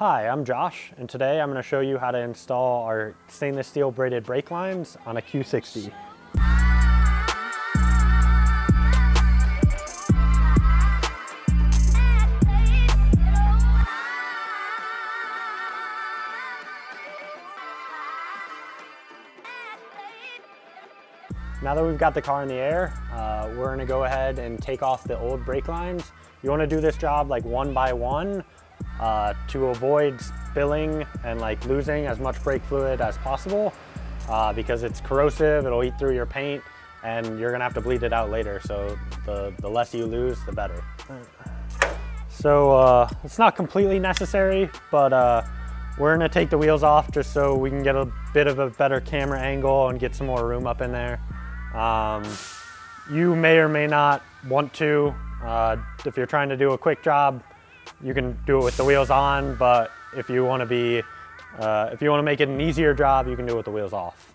Hi, I'm Josh, and today I'm going to show you how to install our stainless steel braided brake lines on a Q60. Now that we've got the car in the air, we're going to go ahead and take off the old brake lines. You want to do this job like one by one to avoid spilling and like losing as much brake fluid as possible because it's corrosive, it'll eat through your paint, and you're gonna have to bleed it out later. So the less you lose, the better. So it's not completely necessary, but we're gonna take the wheels off just so we can get a bit of a better camera angle and get some more room up in there. You may or may not want to. If you're trying to do a quick job, you can do it with the wheels on, but if you want to make it an easier job, you can do it with the wheels off.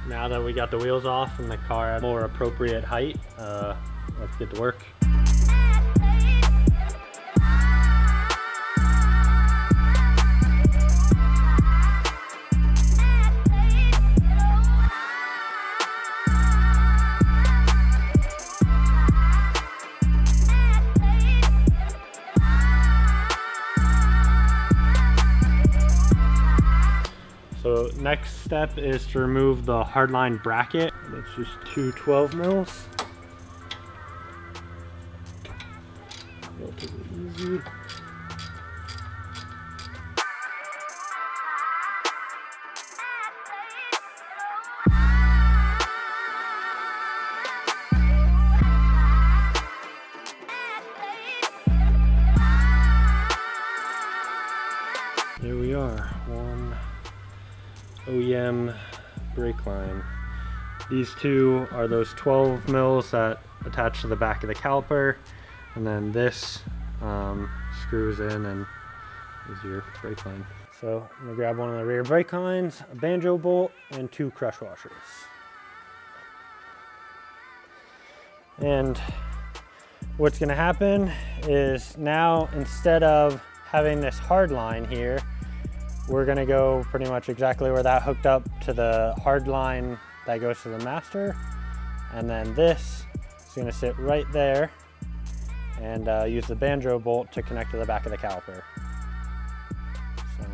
Now that we got the wheels off and the car at a more appropriate height, let's get to work. So next step is to remove the hardline bracket. That's just two 12 mils. Relatively easy. Here we are, one OEM brake line. These two are those 12 mils that attach to the back of the caliper, and then this screws in and is your brake line. So I'm gonna grab one of the rear brake lines, a banjo bolt, and two crush washers. And what's gonna happen is now, instead of having this hard line here, we're gonna go pretty much exactly where that hooked up to the hard line that goes to the master. And then this is gonna sit right there and use the banjo bolt to connect to the back of the caliper. So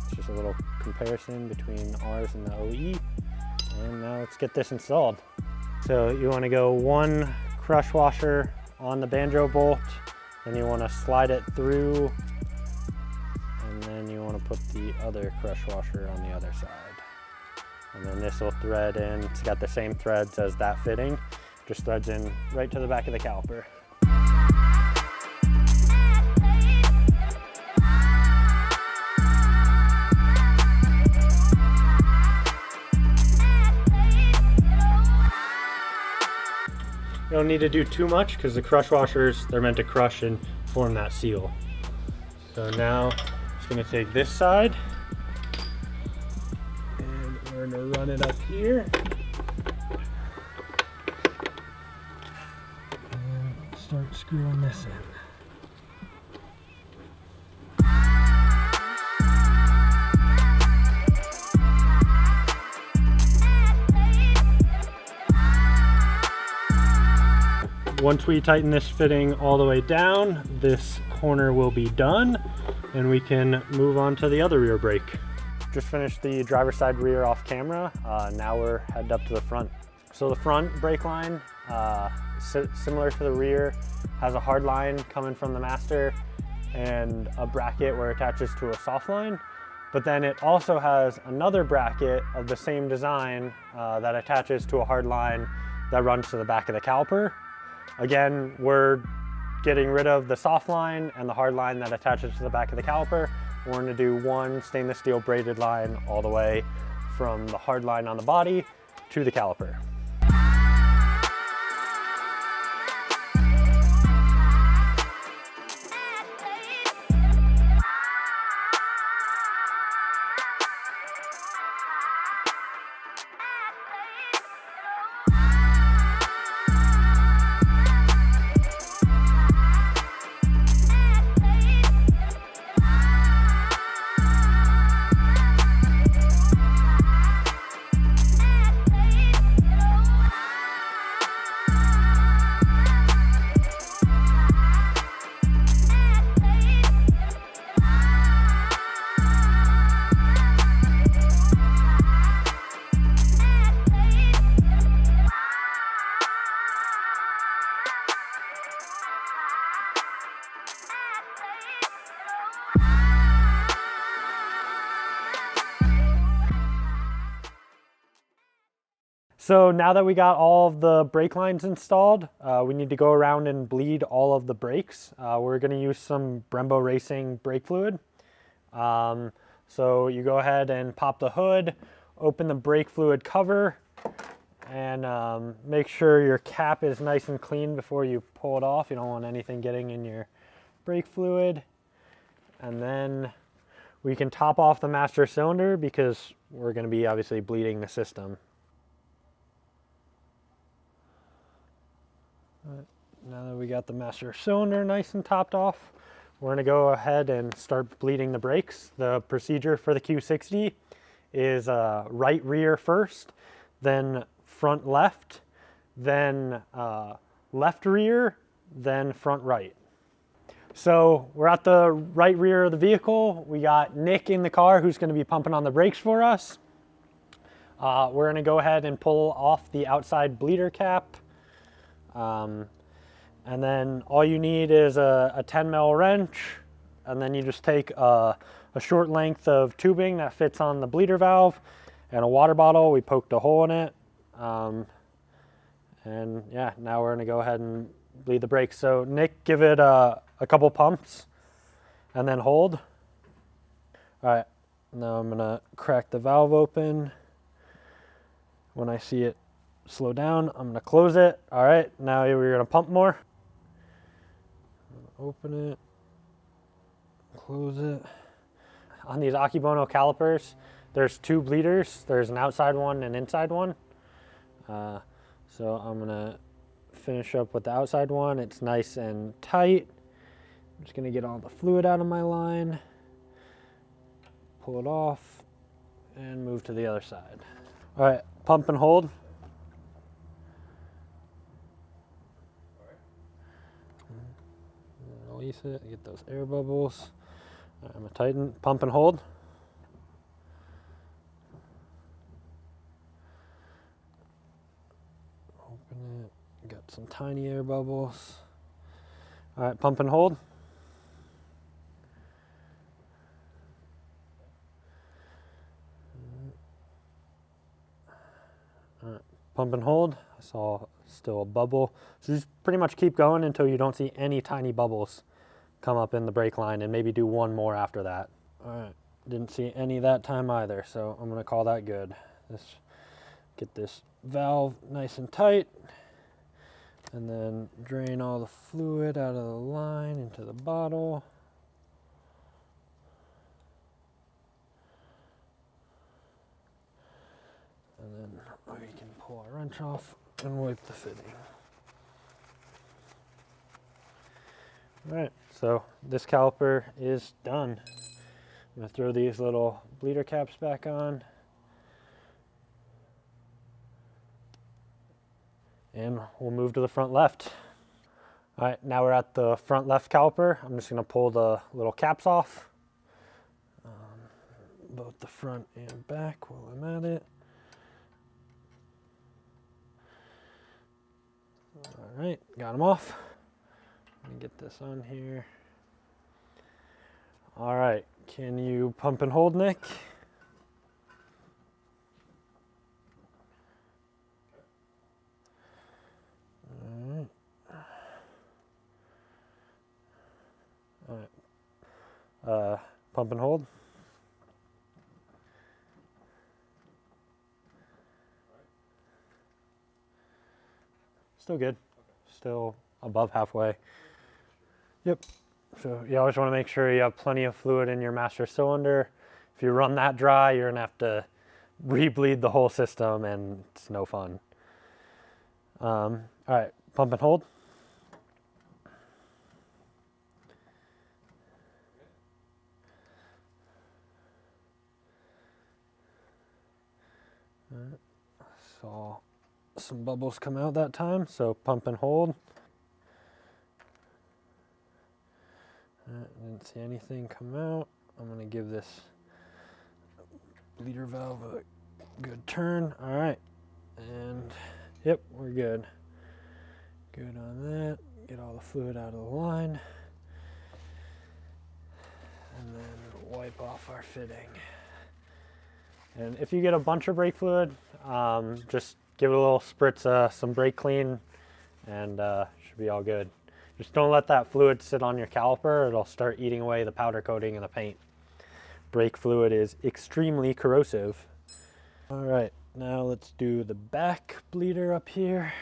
it's just a little comparison between ours and the OE. And now let's get this installed. So you wanna go one crush washer on the banjo bolt, then you wanna slide it through, and then you want to put the other crush washer on the other side. And then this will thread in. It's got the same threads as that fitting, just threads in right to the back of the caliper. You don't need to do too much because the crush washers, they're meant to crush and form that seal. So now I'm gonna take this side and we're gonna run it up here and start screwing this in. Once we tighten this fitting all the way down, this corner will be done and we can move on to the other rear brake. Just finished the driver's side rear off camera. Now we're headed up to the front. So the front brake line, similar to the rear, has a hard line coming from the master and a bracket where it attaches to a soft line. But then it also has another bracket of the same design that attaches to a hard line that runs to the back of the caliper. Again, we're getting rid of the soft line and the hard line that attaches to the back of the caliper. We're going to do one stainless steel braided line all the way from the hard line on the body to the caliper. So now that we got all of the brake lines installed, we need to go around and bleed all of the brakes. We're going to use some Brembo Racing brake fluid. So you go ahead and pop the hood, open the brake fluid cover, and make sure your cap is nice and clean before you pull it off. You don't want anything getting in your brake fluid. And then we can top off the master cylinder because we're going to be obviously bleeding the system. Now that we got the master cylinder nice and topped off, we're going to go ahead and start bleeding the brakes. The procedure for the Q60 is right rear first, then front left, then left rear, then front right. So we're at the right rear of the vehicle. We got Nick in the car who's going to be pumping on the brakes for us. We're going to go ahead and pull off the outside bleeder cap. And then all you need is a 10 mil wrench, and then you just take a short length of tubing that fits on the bleeder valve and a water bottle. We poked a hole in it. And yeah, now we're gonna go ahead and bleed the brakes. So Nick, give it a couple pumps and then hold. All right, now I'm gonna crack the valve open. When I see it slow down, I'm gonna close it. All right, now we're gonna pump more. Open it, close it. On these Akebono calipers, there's two bleeders. There's an outside one and an inside one. So I'm gonna finish up with the outside one. It's nice and tight. I'm just gonna get all the fluid out of my line, pull it off, and move to the other side. All right, pump and hold. Release it, get those air bubbles. I'm gonna tighten, pump and hold. Open it, got some tiny air bubbles. All right, pump and hold. All right, pump and hold. I saw still a bubble. So just pretty much keep going until you don't see any tiny bubbles come up in the brake line, and maybe do one more after that. All right, didn't see any that time either, so I'm gonna call that good. Get this valve nice and tight, and then drain all the fluid out of the line into the bottle. And then we can pull our wrench off and wipe the fitting. All right, so this caliper is done. I'm gonna throw these little bleeder caps back on. And we'll move to the front left. All right, now we're at the front left caliper. I'm just gonna pull the little caps off. Both the front and back while I'm at it. All right, got them off. Let me get this on here. All right, can you pump and hold, Nick? All right. All right. Pump and hold. Still good. Still above halfway. Yep. So you always want to make sure you have plenty of fluid in your master cylinder. If you run that dry, you're gonna have to re-bleed the whole system, and it's no fun. All right, pump and hold. All right. Saw some bubbles come out that time, so pump and hold. Didn't see anything come out. I'm gonna give this bleeder valve a good turn. All right, and yep, we're good. Good on that. Get all the fluid out of the line, and then wipe off our fitting. And if you get a bunch of brake fluid, just give it a little spritz, some brake clean, and should be all good. Just don't let that fluid sit on your caliper. It'll start eating away the powder coating and the paint. Brake fluid is extremely corrosive. All right, now let's do the back bleeder up here.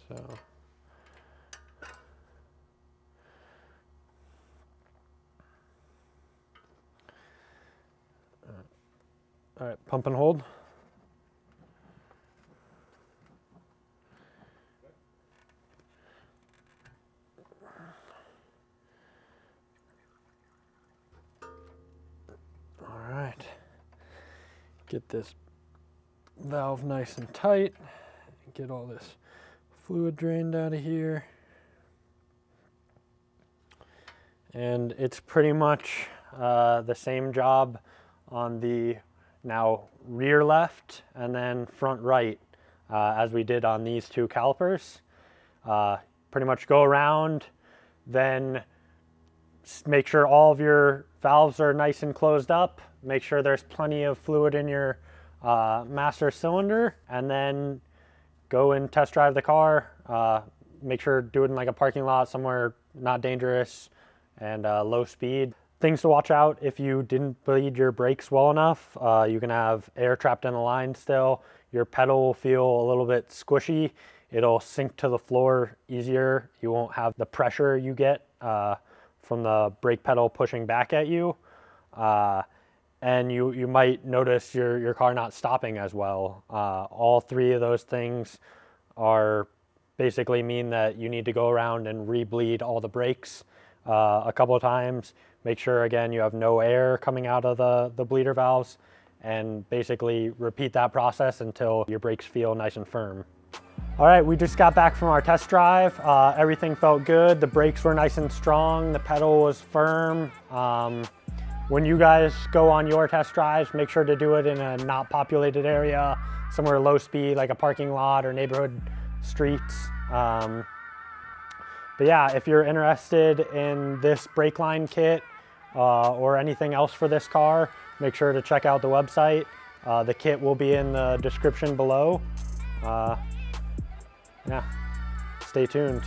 So. All right, pump and hold. All right, get this valve nice and tight. Get all this fluid drained out of here. And it's pretty much the same job on the now rear left and then front right as we did on these two calipers. Pretty much go around, then make sure all of your valves are nice and closed up. Make sure there's plenty of fluid in your master cylinder, and then go and test drive the car. Make sure do it in like a parking lot somewhere not dangerous and low speed. Things to watch out: if you didn't bleed your brakes well enough, you can have air trapped in the line still. Your pedal will feel a little bit squishy. It'll sink to the floor easier. You won't have the pressure you get from the brake pedal pushing back at you. And you might notice your car not stopping as well. All three of those things are basically mean that you need to go around and re-bleed all the brakes a couple of times. Make sure, again, you have no air coming out of the bleeder valves, and basically repeat that process until your brakes feel nice and firm. All right, we just got back from our test drive. Everything felt good. The brakes were nice and strong. The pedal was firm. When you guys go on your test drives, make sure to do it in a not populated area, somewhere low speed, like a parking lot or neighborhood streets. But yeah, if you're interested in this brake line kit or anything else for this car, make sure to check out the website. The kit will be in the description below. Yeah, stay tuned.